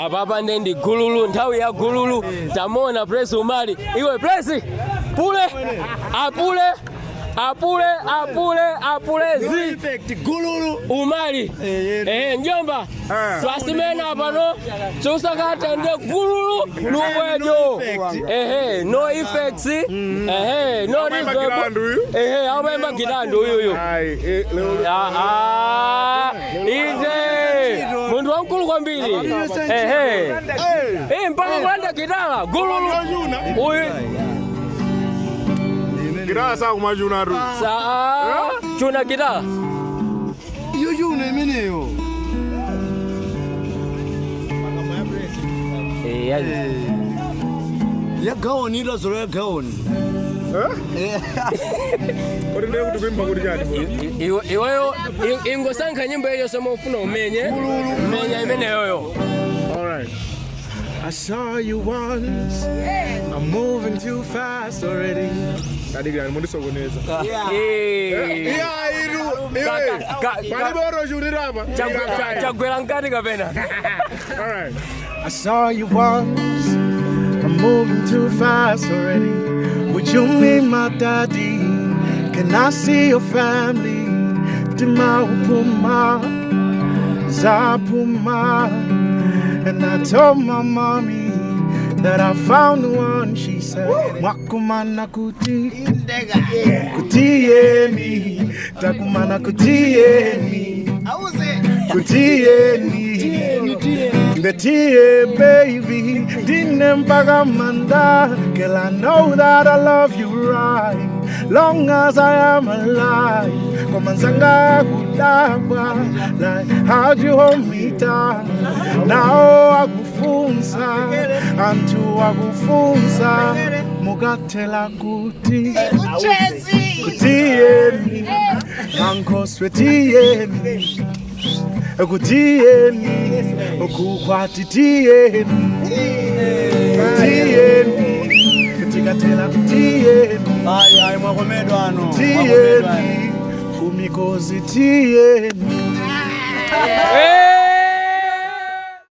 Apapa ndendi gululu, nthawi ya gululu. Tamona Praise Umali. Iwe Praise, pule, apule zi GULULU Umali. Njomba, swasimena hapa no. Chusakata nde GULULU nuwedo. No effects. No reverb. Aumemba girandu huyu. Inde. Mundu wankulu kwa mbili. Mpaka Chinalanda Gitala. GULULU. Gitala saa kumajuna ru. Saa Chinalanda Gitala. Yujune meneo. Ya gaoni ilo zoro ya gaoni. Kodi ndewe kutukwimba kudi jani. Iweyo ingosanka nyimbo hiyo sema ufuna umenye. Menya imene yoyo. Alright. I saw you once. I'm moving too fast already. Kadigani mundi sogoneza. Chagwela nkati kapena. Alright. I saw you once. I'm moving too fast already. Would you meet my daddy? Can I see your family? Dima upuma, zapuma. And I told my mommy that I found the one. She said, Wakumana kuti, kutieni, takumana kutieni, kutieni, betie baby, dinempagamanda. Girl, I know that I love you right, long as I am alive. Komanzanga kudaba, like how'd you hold me down? Now akufunza, antu akufunza, mugatela kuti, kutieni, mankoswe tieni, kutieni, okukwati tieni, kutieni, kutigatela kutieni, Ay, mwakomedwano. tieni, kumikozi tieni.